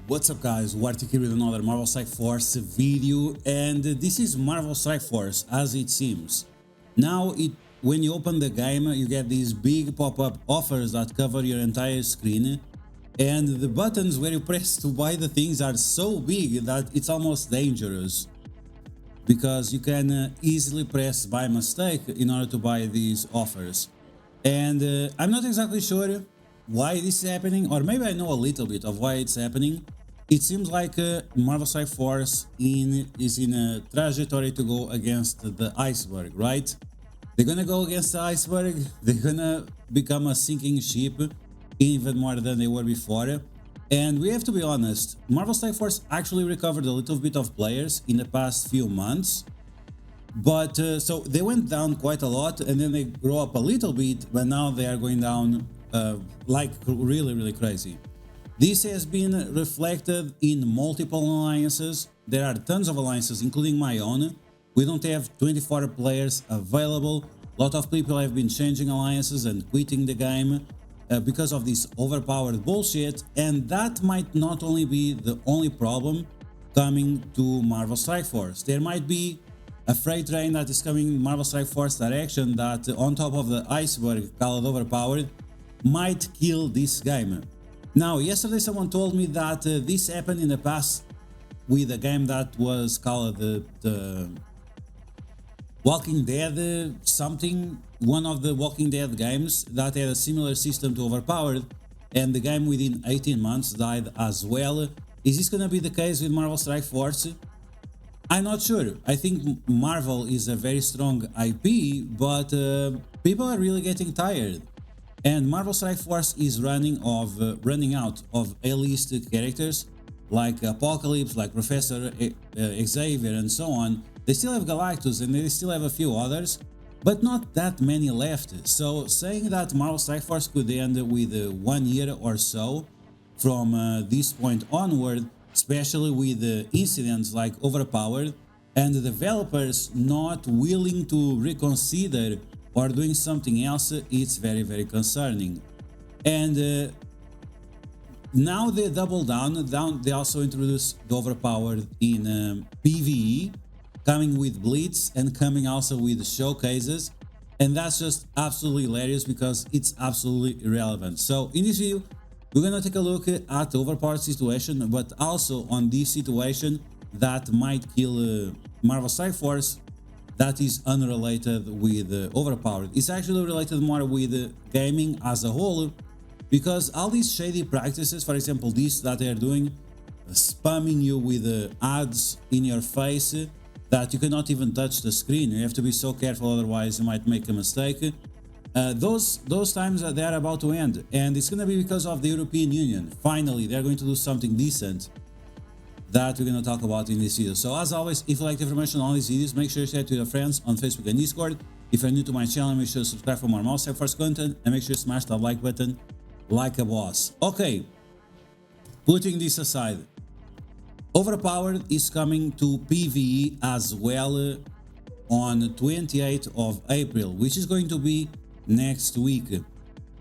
What's up guys, duarktikhq here with another Marvel Strike Force video, and this is Marvel Strike Force as it seems. Now when you open the game you get these big pop-up offers that cover your entire screen, and the buttons where you press to buy the things are so big that it's almost dangerous, because you can easily press by mistake in order to buy these offers. And I'm not exactly sure why this is happening, or maybe I know a little bit of why it's happening. It seems like Marvel Strike Force is in a trajectory to go against the iceberg, right? They're gonna go against the iceberg, they're gonna become a sinking ship even more than they were before. And we have to be honest, Marvel Strike Force actually recovered a little bit of players in the past few months. But so they went down quite a lot, and then they grow up a little bit, but now they are going down like really crazy. This has been reflected in multiple alliances. There are tons of alliances, including my own. We don't have 24 players available. A lot of people have been changing alliances and quitting the game because of this overpowered bullshit, and that might not only be the only problem coming to Marvel Strike Force. There might be a freight train that is coming in Marvel Strike Force direction that, on top of the iceberg called Overpowered, might kill this game. Now, yesterday someone told me that this happened in the past with a game that was called the Walking Dead something, one of the Walking Dead games that had a similar system to Overpowered, and the game within 18 months died as well. Is this gonna be the case with Marvel Strike Force? I'm not sure. I think Marvel is a very strong IP, but people are really getting tired. And Marvel Strike Force is running out of A-list characters like Apocalypse, like Professor Xavier, and so on. They still have Galactus and they still have a few others, but not that many left. So saying that Marvel Strike Force could end with 1 year or so from this point onward, especially with incidents like Overpowered and the developers not willing to reconsider or doing something else, it's very concerning. And now they double down. They also introduced the Overpowered in PvE, coming with Blitz and coming also with showcases, and that's just absolutely hilarious because it's absolutely irrelevant. So in this video we're gonna take a look at the overpowered situation, but also on this situation that might kill Marvel Strike Force, that is unrelated with Overpowered. It's actually related more with gaming as a whole, because all these shady practices, for example this that they are doing, spamming you with ads in your face that you cannot even touch the screen, you have to be so careful, otherwise you might make a mistake. Those times they are about to end, and it's gonna be because of the European Union. Finally, they're going to do something decent that we're gonna talk about in this video. So as always, if you like the information on these videos, make sure you share it to your friends on Facebook and Discord. If you're new to my channel, make sure to subscribe for more Marvel Strike Force content, and make sure you smash that like button like a boss. Okay, putting this aside, Overpowered is coming to PvE as well on 28th of April, which is going to be next week.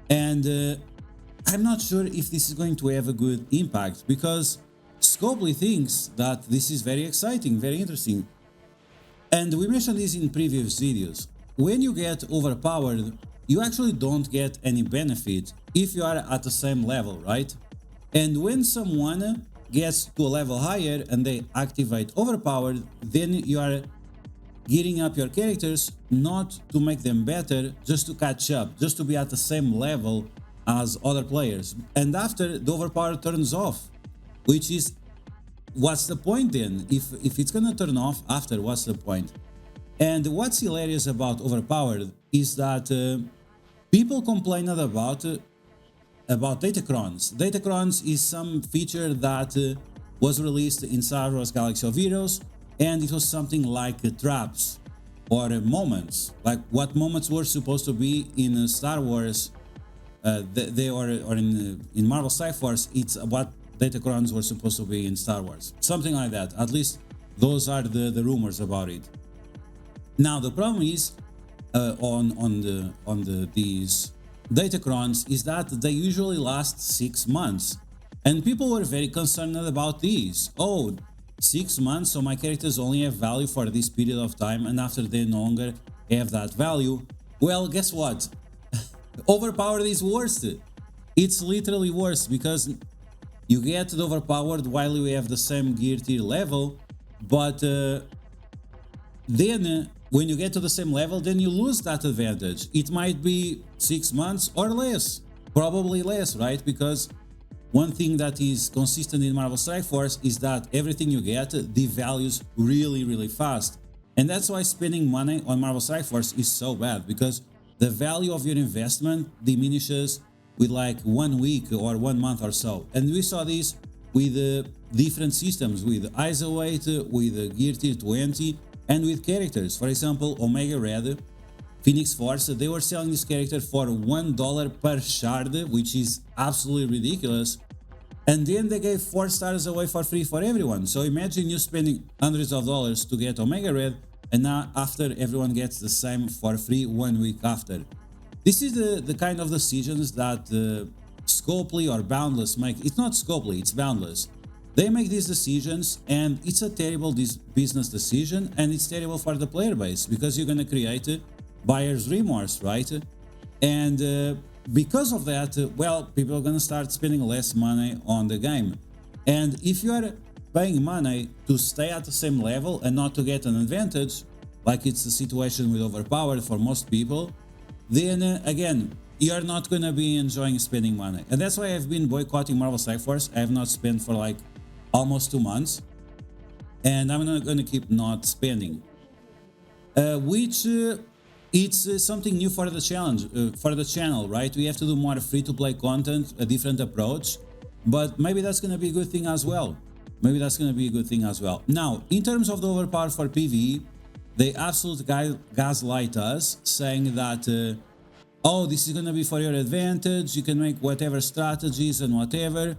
And I'm not sure if this is going to have a good impact, because Scopely thinks that this is very exciting, very interesting. And we mentioned this in previous videos. When you get Overpowered, you actually don't get any benefit if you are at the same level, right? And when someone gets to a level higher and they activate Overpowered, then you are gearing up your characters not to make them better, just to catch up, just to be at the same level as other players. And after the Overpowered turns off, which is, what's the point then? If it's gonna turn off after, what's the point? And what's hilarious about Overpowered is that people complain about datacrons. Datacrons is some feature that was released in Star Wars Galaxy of Heroes, and it was something like traps or moments, like what moments were supposed to be in Star Wars, or in Marvel Strike Force. It's what datacrons were supposed to be in Star Wars, something like that. At least those are the rumors about it. Now the problem is on these datacrons is that they usually last 6 months, And people were very concerned about this. Oh, 6 months, so my characters only have value for this period of time, and after they no longer have that value. Well, guess what? Overpowered is worse. It's literally worse because you get the overpowered while you have the same gear tier level, but then when you get to the same level, then you lose that advantage. It might be 6 months or less, probably less, right? Because one thing that is consistent in Marvel Strike Force is that everything you get devalues really fast. And that's why spending money on Marvel Strike Force is so bad, because the value of your investment diminishes with like 1 week or 1 month or so. And we saw this with different systems, with Isolate, with Gear Tier 20, and with characters. For example, Omega Red, Phoenix Force, they were selling this character for $1 per shard, which is absolutely ridiculous. And then they gave 4 stars away for free for everyone. So imagine you spending hundreds of dollars to get Omega Red, and now after everyone gets the same for free 1 week after. This is the kind of decisions that Scopely or Boundless make. It's not Scopely, it's Boundless. They make these decisions, and it's a terrible business decision, and it's terrible for the player base, because you're going to create buyer's remorse, right? And because of that, well, people are going to start spending less money on the game. And if you are paying money to stay at the same level and not to get an advantage, like it's the situation with Overpowered for most people, then again, you're not going to be enjoying spending money. And that's why I've been boycotting Marvel Strike Force. I have not spent for like almost 2 months, and I'm not going to keep not spending. It's something new for the channel, right? We have to do more free-to-play content, a different approach, but maybe that's going to be a good thing as well. Now, in terms of the Overpower for PvE, they absolutely gaslight us, saying that, oh, this is going to be for your advantage, you can make whatever strategies and whatever.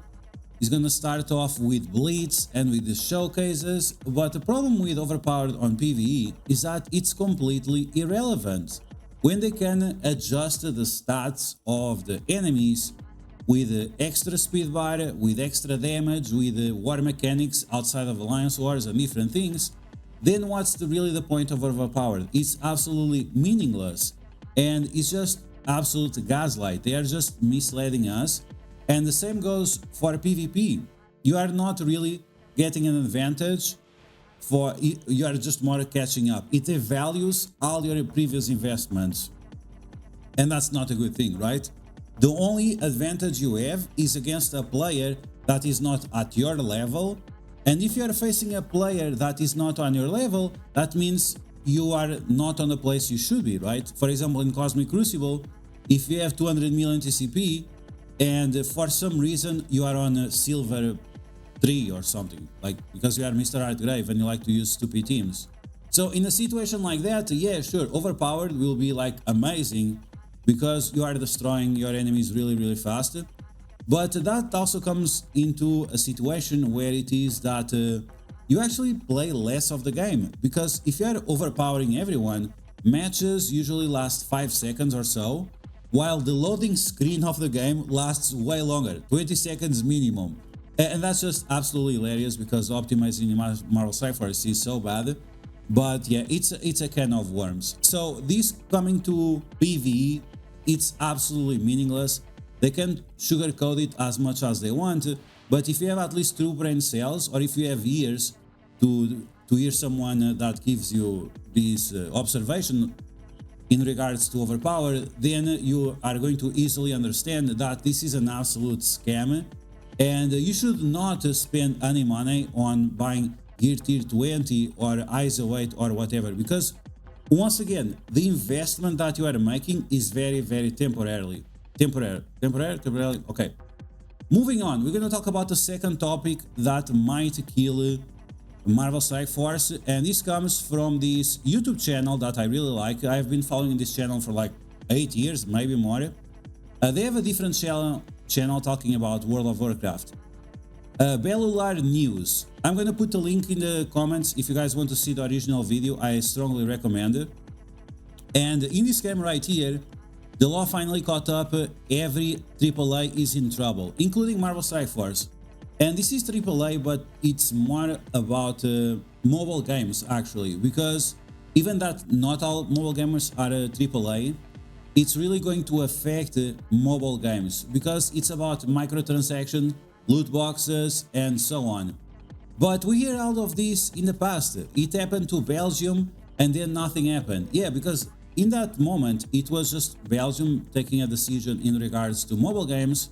It's going to start off with Blitz and with the showcases, but the problem with Overpowered on PvE is that it's completely irrelevant. When they can adjust the stats of the enemies with extra speed bar, with extra damage, with war mechanics outside of Alliance Wars and different things, then what's really the point of Overpowered? It's absolutely meaningless, and it's just absolute gaslight. They are just misleading us. And the same goes for PvP. You are not really getting an advantage, you are just more catching up. It devalues all your previous investments, and that's not a good thing, right? The only advantage you have is against a player that is not at your level, and if you are facing a player that is not on your level, that means you are not on the place you should be, right? For example, in Cosmic Crucible, if you have 200 million TCP, and for some reason you are on Silver 3 or something, like because you are Mr. Artgrave and you like to use stupid teams. So in a situation like that, yeah, sure, Overpowered will be like amazing because you are destroying your enemies really fast. But that also comes into a situation where it is that you actually play less of the game, because if you are overpowering everyone, matches usually last 5 seconds or so, while the loading screen of the game lasts way longer, 20 seconds minimum. And that's just absolutely hilarious, because optimizing Marvel Strike Force is so bad. But yeah, it's a can of worms. So this coming to PvE, it's absolutely meaningless. They can sugarcoat it as much as they want, but if you have at least 2 brain cells, or if you have ears to hear someone that gives you this observation in regards to Overpower, then you are going to easily understand that this is an absolute scam, and you should not spend any money on buying Gear Tier 20 or ISO 8 or whatever, because once again, the investment that you are making is very temporary. Okay, moving on, we're going to talk about the second topic that might kill Marvel Strike Force, and this comes from this YouTube channel that I really like. I've been following this channel for like 8 years, maybe more. They have a different channel talking about World of Warcraft. Bellular News. I'm going to put the link in the comments if you guys want to see the original video. I strongly recommend it. And in this game right here, the law finally caught up. Every AAA is in trouble, including Marvel Strike Force. And this is AAA, but it's more about mobile games actually, because even that not all mobile gamers are AAA, it's really going to affect mobile games because it's about microtransaction, loot boxes, and so on. But we hear all of this in the past. It happened to Belgium and then nothing happened. Yeah, because in that moment it was just Belgium taking a decision in regards to mobile games,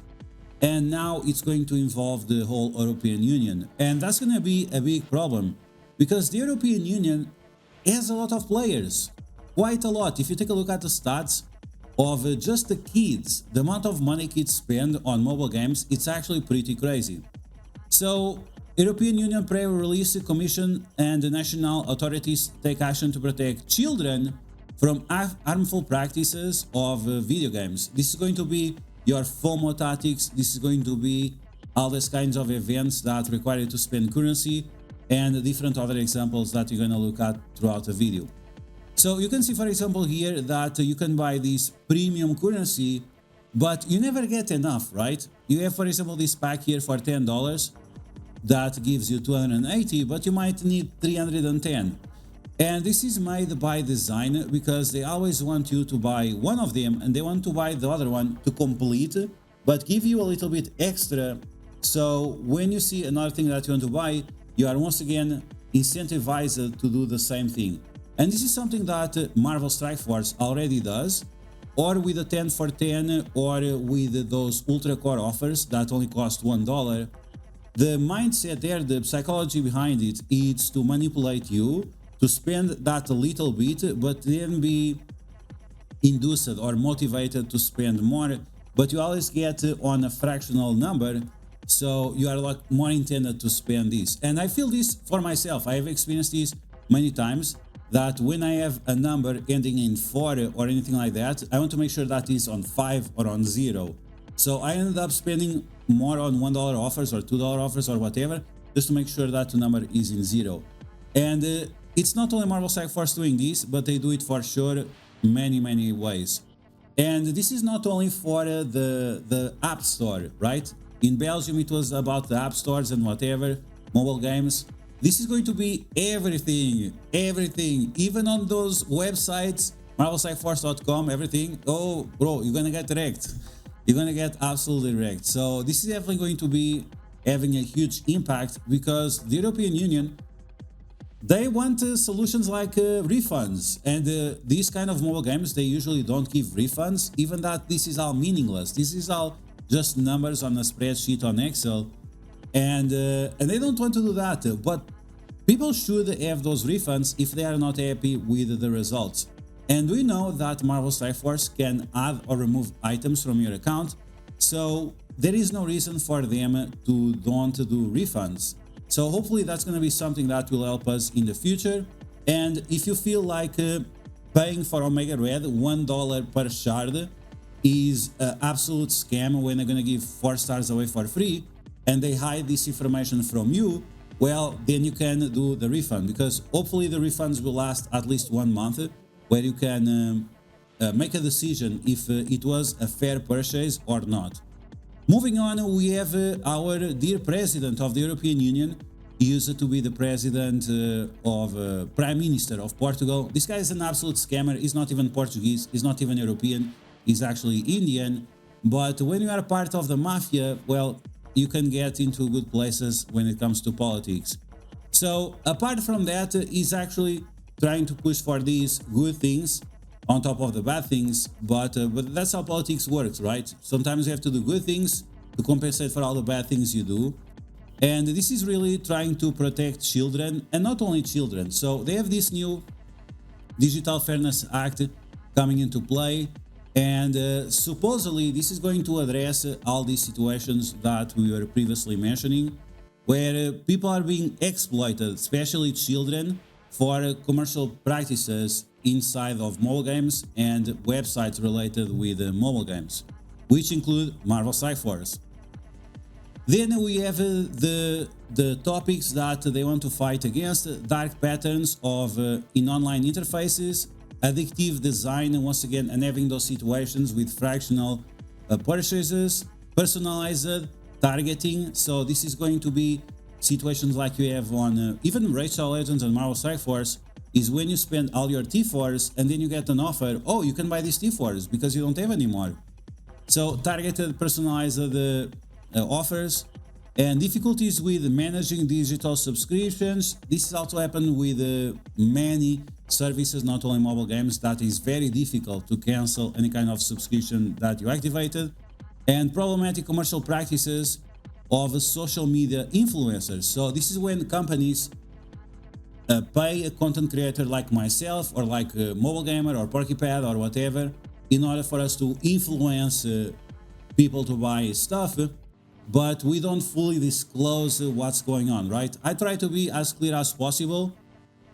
and now it's going to involve the whole European Union. And that's going to be a big problem because the European Union has a lot of players, quite a lot. If you take a look at the stats of just the kids, the amount of money kids spend on mobile games, it's actually pretty crazy. So European Union pre-release commission and the national authorities take action to protect children from harmful practices of video games. This is going to be your FOMO tactics. This is going to be all these kinds of events that require you to spend currency and different other examples that you're going to look at throughout the video. So you can see, for example, here that you can buy this premium currency, but you never get enough, right? You have, for example, this pack here for $10 that gives you 280, but you might need 310. And this is made by design because they always want you to buy one of them and they want to buy the other one to complete, but give you a little bit extra. So when you see another thing that you want to buy, you are once again incentivized to do the same thing. And this is something that Marvel Strike Force already does, or with a 10 for 10, or with those ultra core offers that only cost $1. The mindset there, the psychology behind it, is to manipulate you to spend that a little bit, but then be induced or motivated to spend more, but you always get on a fractional number, so you are like more intended to spend this. And I feel this for myself. I have experienced this many times, that when I have a number ending in 4 or anything like that, I want to make sure that is on 5 or on 0. So I ended up spending more on $1 offers or $2 offers or whatever, just to make sure that the number is in 0. And it's not only Marvel Strike Force doing this, but they do it for sure many ways. And this is not only for the App Store, right? In Belgium it was about the App Stores and whatever, mobile games. This is going to be everything, even on those websites, marvelstrikeforce.com, everything. Oh, bro, you're gonna get wrecked. You're gonna get absolutely wrecked. So this is definitely going to be having a huge impact because the European Union, they want solutions like refunds, and these kind of mobile games, they usually don't give refunds, even that this is all meaningless. This is all just numbers on a spreadsheet on Excel, and they don't want to do that. But people should have those refunds if they are not happy with the results. And we know that Marvel Strike Force can add or remove items from your account, so there is no reason for them to don't do refunds. So hopefully that's going to be something that will help us in the future. And if you feel like paying for Omega Red $1 per shard is an absolute scam when they're going to give 4 stars away for free and they hide this information from you, well, then you can do the refund, because hopefully the refunds will last at least 1 month, where you can make a decision if it was a fair purchase or not. Moving on, we have our dear president of the European Union. He used to be the president of Prime Minister of Portugal. This guy is an absolute scammer. He's not even Portuguese. He's not even European. He's actually Indian. But when you are part of the mafia, well, you can get into good places when it comes to politics. So apart from that, he's actually trying to push for these good things on top of the bad things, but that's how politics works, right? Sometimes you have to do good things to compensate for all the bad things you do. And this is really trying to protect children, and not only children. So they have this new Digital Fairness Act coming into play, and supposedly this is going to address all these situations that we were previously mentioning, where people are being exploited, especially children, for commercial practices inside of mobile games and websites related with mobile games, which include Marvel Strike Force. Then we have the topics that they want to fight against: dark patterns of in online interfaces, addictive design, once again, and having those situations with fractional purchases, personalized targeting. So this is going to be situations like you have on even Rachel Legends and Marvel Strike Force, is when you spend all your T4s and then you get an offer, oh, you can buy these T4s because you don't have any more. So targeted, personalized offers. And difficulties with managing digital subscriptions. This has also happened with many services, not only mobile games, that is very difficult to cancel any kind of subscription that you activated. And problematic commercial practices of social media influencers. So this is when companies pay a content creator like myself or like a mobile gamer or Porkypad or whatever in order for us to influence people to buy stuff, but we don't fully disclose what's going on, right? I try to be as clear as possible,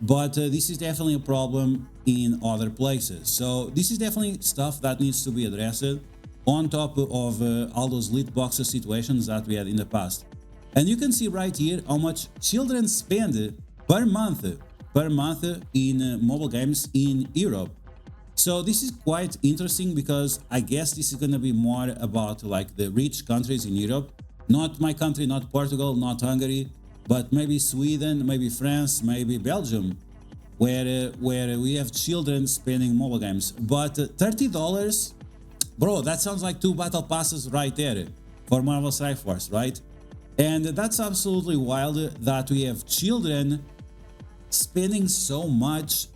but this is definitely a problem in other places. So this is definitely stuff that needs to be addressed on top of all those loot boxes situations that we had in the past. And you can see right here how much children spend per month in mobile games in Europe. So this is quite interesting because I guess this is going to be more about like the rich countries in Europe, not my country, not Portugal, not Hungary, but maybe Sweden, maybe France, maybe Belgium, where we have children spending mobile games. But $30, bro, that sounds like 2 battle passes right there for Marvel Strike Force, right? And that's absolutely wild that we have children spending so much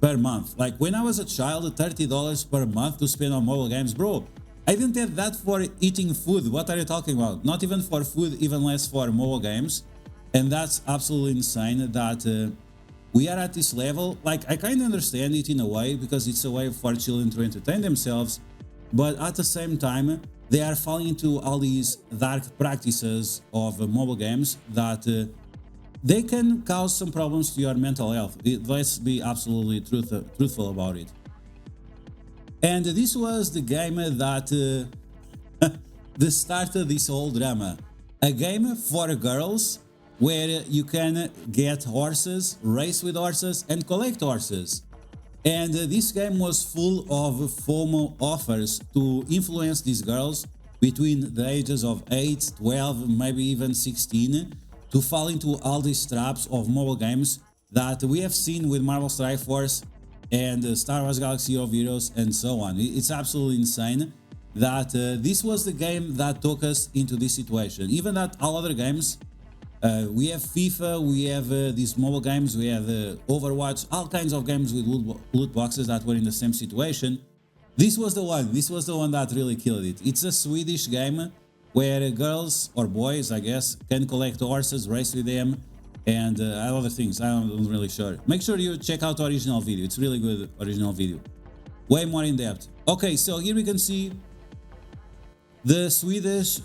per month. Like when I was a child, $30 per month to spend on mobile games, bro, I didn't have that for eating food. What are you talking about? Not even for food, even less for mobile games. And that's absolutely insane that we are at this level. Like I kind of understand it in a way because it's a way for children to entertain themselves, but at the same time they are falling into all these dark practices of mobile games that they can cause some problems to your mental health. Let's be absolutely truthful about it. And this was the game that started this whole drama. A game for girls where you can get horses, race with horses, and collect horses. And this game was full of FOMO offers to influence these girls between the ages of 8, 12, maybe even 16 to fall into all these traps of mobile games that we have seen with Marvel Strike Force and Star Wars Galaxy of Heroes and so on. It's absolutely insane that this was the game that took us into this situation. Even that all other games, we have FIFA, we have these mobile games, we have Overwatch, all kinds of games with loot boxes that were in the same situation. This was the one that really killed it. It's a Swedish game where girls or boys, I guess, can collect horses, race with them, and other things. I'm really sure. Make sure you check out the original video. It's really good original video. Way more in depth. Okay, so here we can see the Swedish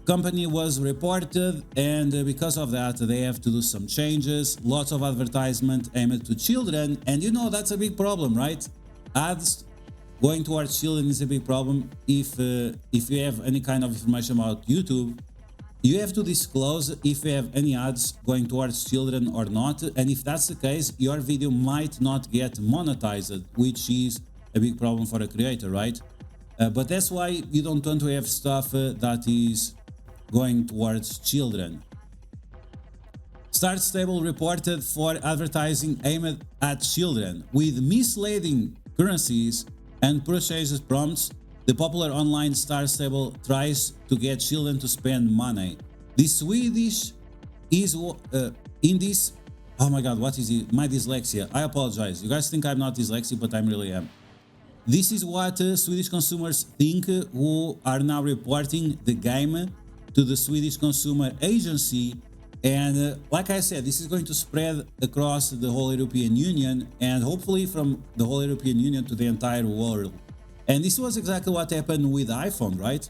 company was reported, and because of that they have to do some changes. Lots of advertisement aimed to children, and you know that's a big problem, right? Ads going towards children is a big problem. If you have any kind of information about YouTube, you have to disclose if you have any ads going towards children or not, and if that's the case, your video might not get monetized, which is a big problem for a creator, right? But that's why you don't want to have stuff that is going towards children. Start Stable reported for advertising aimed at children with misleading currencies and purchases prompts. The popular online Star Stable tries to get children to spend money. The Swedish is in this. Oh my god, what is it? My dyslexia. I apologize. You guys think I'm not dyslexic, but I really am. This is what Swedish consumers think, who are now reporting the game to the Swedish Consumer Agency. And like I said, this is going to spread across the whole European Union and hopefully from the whole European Union to the entire world. And this was exactly what happened with iPhone, right?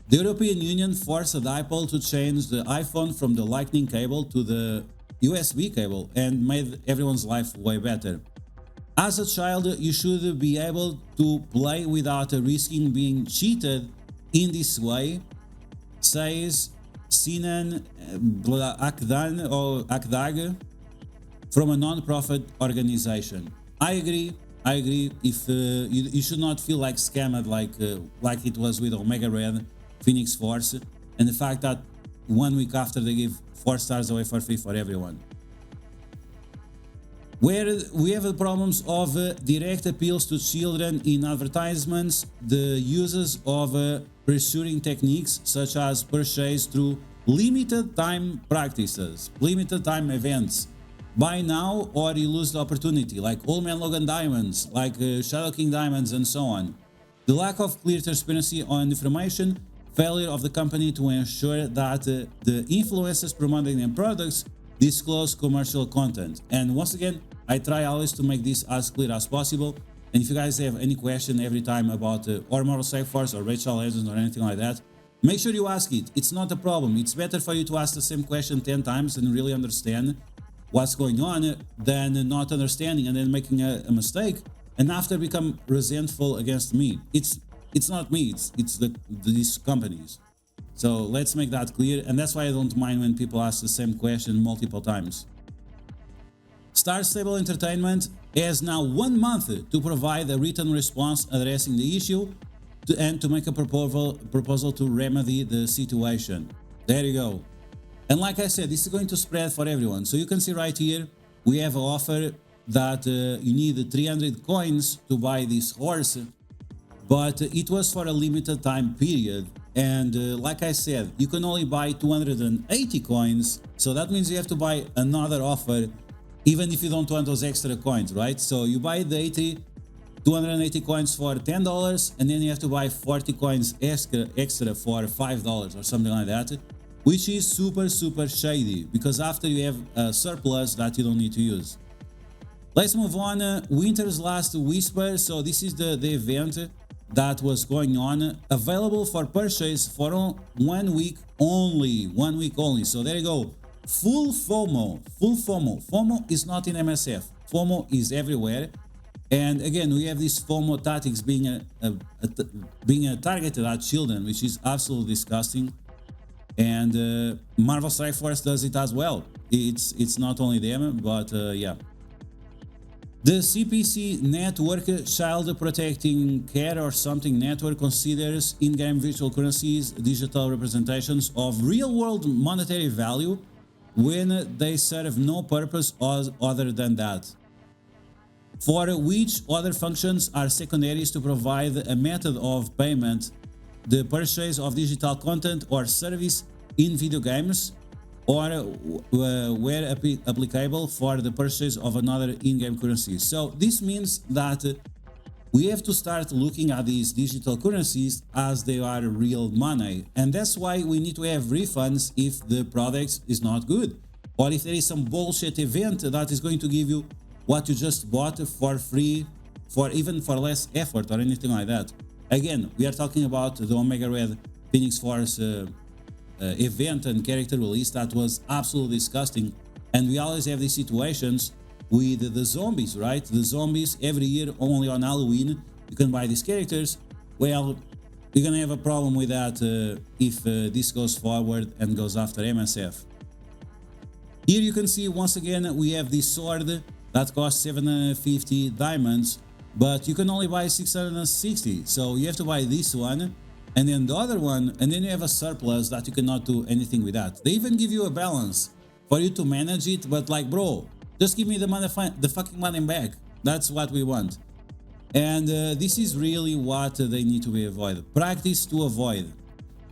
The European Union forced Apple to change the iPhone from the Lightning cable to the USB cable and made everyone's life way better. As a child, you should be able to play without risking being cheated in this way, says Sinan Akdag from a non-profit organization. I agree. If you should not feel like scammed like it was with Omega Red, Phoenix Force, and the fact that 1 week after they give 4 stars away for free for everyone. Where we have the problems of direct appeals to children in advertisements, the uses of pursuing techniques such as purchase through limited time practices, limited time events. Buy now or you lose the opportunity, like Old Man Logan diamonds, like Shadow King diamonds, and so on. The lack of clear transparency on information, failure of the company to ensure that the influencers promoting their products disclose commercial content. And once again, I try always to make this as clear as possible. And if you guys have any question every time about or Marvel Strike Force or Rachel Legends or anything like that, make sure you ask it. It's not a problem. It's better for you to ask the same question 10 times and really understand what's going on than not understanding and then making a mistake and after become resentful against me. It's not me, it's these companies. So let's make that clear, and that's why I don't mind when people ask the same question multiple times. Star Stable Entertainment has now 1 month to provide a written response addressing the issue and to make a proposal to remedy the situation. There you go. And like I said, this is going to spread for everyone. So you can see right here, we have an offer that you need 300 coins to buy this horse, but it was for a limited time period. And like I said, you can only buy 280 coins. So that means you have to buy another offer, even if you don't want those extra coins, right? So you buy the 280 coins for $10, and then you have to buy 40 coins extra for $5 or something like that, which is super shady, because after you have a surplus that you don't need to use. Let's move on. Winter's Last Whisper. So this is the event that was going on, available for purchase for 1 week only. 1 week only. So there you go. Full FOMO. FOMO is not in MSF. FOMO is everywhere. And again, we have these FOMO tactics being targeted at children, which is absolutely disgusting. And Marvel Strike Force does it as well. It's not only them, but yeah. The CPC network, Child Protecting Care or something network, considers in-game virtual currencies digital representations of real-world monetary value when they serve no purpose other than that, for which other functions are secondaries to provide a method of payment, the purchase of digital content or service in video games, or where applicable for the purchase of another in-game currency. So this means that we have to start looking at these digital currencies as they are real money, and that's why we need to have refunds if the product is not good, or if there is some bullshit event that is going to give you what you just bought for free, for even for less effort or anything like that. Again, we are talking about the Omega Red Phoenix Force event and character release that was absolutely disgusting. And we always have these situations with the zombies, right? The zombies every year, only on Halloween, you can buy these characters. Well, you're gonna have a problem with that if this goes forward and goes after MSF. Here you can see once again we have this sword that costs 750 diamonds, but you can only buy 660. So you have to buy this one and then the other one, and then you have a surplus that you cannot do anything with that. They even give you a balance for you to manage it, but like, bro, just give me the money, the fucking money back. That's what we want. And this is really what they need to be avoided. Practice to avoid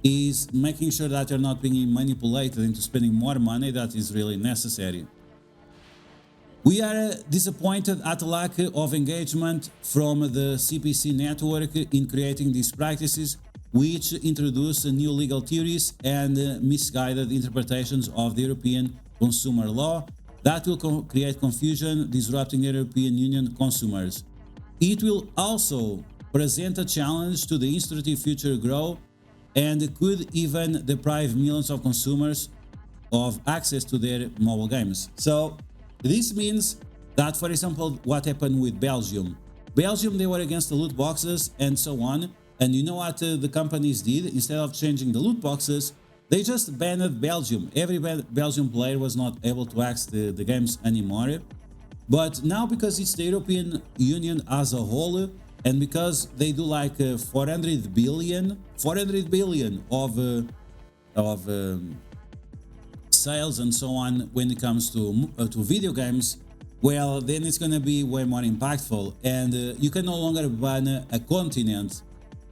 is making sure that you're not being manipulated into spending more money that is really necessary. We are disappointed at the lack of engagement from the CPC network in creating these practices, which introduce new legal theories and misguided interpretations of the European consumer law that will create confusion, disrupting European Union consumers. It will also present a challenge to the institute's future growth and could even deprive millions of consumers of access to their mobile games. So this means that, for example, what happened with Belgium. Belgium, they were against the loot boxes and so on. And you know what the companies did? Instead of changing the loot boxes, they just banned Belgium. Every Belgian player was not able to access the games anymore. But now, because it's the European Union as a whole, and because they do like 400 billion of sales and so on when it comes to video games, well, then it's going to be way more impactful. And you can no longer ban a continent.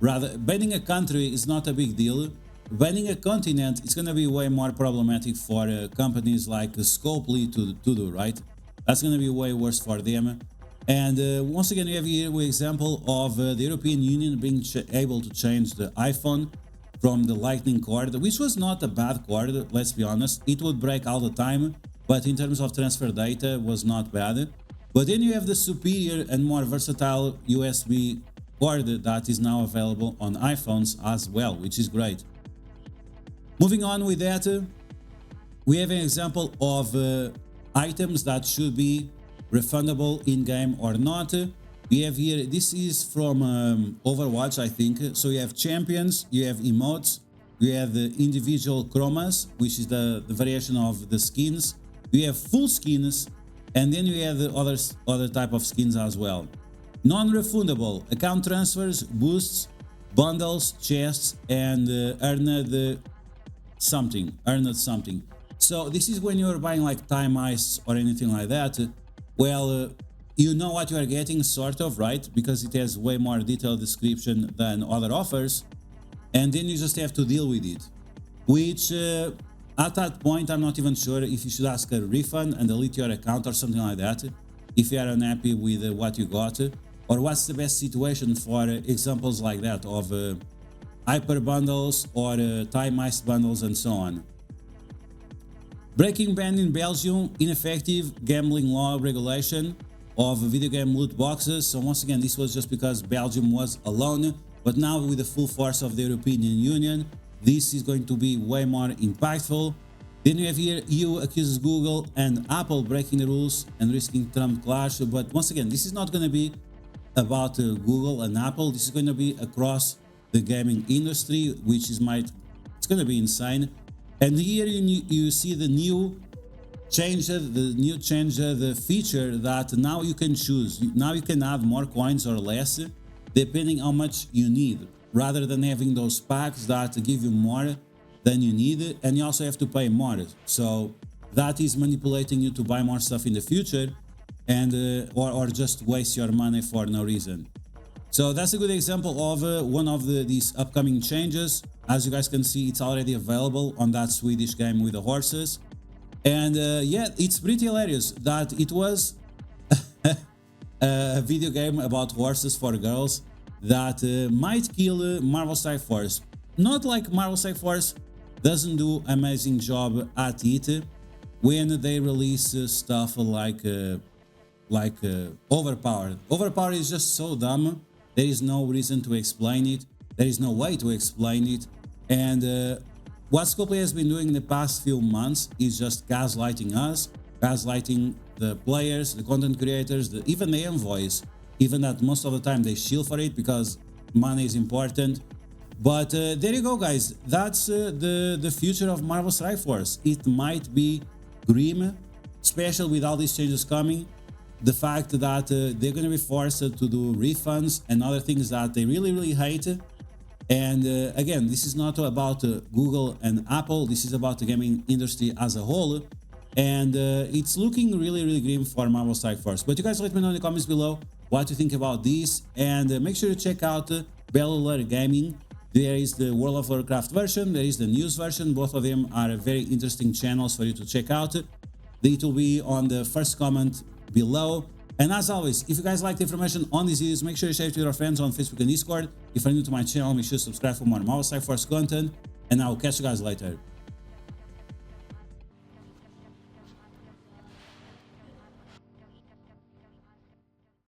Rather, banning a country is not a big deal. Banning a continent is going to be way more problematic for companies like Scopely to do, right? That's going to be way worse for them. And once again, we have here an example of the European Union being able to change the iPhone from the lightning cord, which was not a bad cord, let's be honest. It would break all the time, but in terms of transfer data was not bad. But then you have the superior and more versatile USB cord that is now available on iPhones as well, which is great. Moving on with that, we have an example of items that should be refundable in-game or not. We have here, this is from Overwatch, I think. So you have champions, you have emotes, you have the individual chromas, which is the variation of the skins. You have full skins, and then you have the other type of skins as well. Non-refundable, account transfers, boosts, bundles, chests, and earned something. So this is when you're buying like time ice or anything like that. Well, you know what you are getting, sort of, right? Because it has way more detailed description than other offers. And then you just have to deal with it. Which, at that point, I'm not even sure if you should ask a refund and delete your account or something like that, if you are unhappy with what you got. Or what's the best situation for examples like that of hyper bundles or time ice bundles and so on. Breaking ban in Belgium, ineffective gambling law regulation of video game loot boxes. So once again, this was just because Belgium was alone, but now with the full force of the European Union, this is going to be way more impactful. Then you have here, EU accuses Google and Apple breaking the rules and risking Trump clash. But once again, this is not going to be about Google and Apple. This is going to be across the gaming industry, which is it's going to be insane. And here you see the new change, the feature that now you can choose. Now you can add more coins or less, depending how much you need, rather than having those packs that give you more than you need, and you also have to pay more. So that is manipulating you to buy more stuff in the future, and or just waste your money for no reason. So that's a good example of one of these upcoming changes. As you guys can see, it's already available on that Swedish game with the horses. And yeah, it's pretty hilarious that it was a video game about horses for girls that might kill Marvel Strike Force. Not like Marvel Strike Force doesn't do an amazing job at it when they release stuff like Overpower. Overpower is just so dumb. There is no reason to explain it. There is no way to explain it. And what Scopely has been doing in the past few months is just gaslighting us, gaslighting the players, the content creators, even the envoys, even that most of the time they shield for it because money is important. But there you go, guys. That's the future of Marvel Strike Force. It might be grim, especially with all these changes coming. The fact that they're going to be forced to do refunds and other things that they really hate. And again, this is not about Google and Apple. This is about the gaming industry as a whole. And it's looking really grim for Marvel Strike Force. But you guys let me know in the comments below what you think about this. And make sure to check out Bellular Gaming. There is the World of Warcraft version. There is the news version. Both of them are very interesting channels for you to check out. It will be on the first comment below. And as always, if you guys like the information on these videos, make sure you share it with your friends on Facebook and Discord. If you're new to my channel, make sure to subscribe for more Marvel Strike Force content. And I will catch you guys later.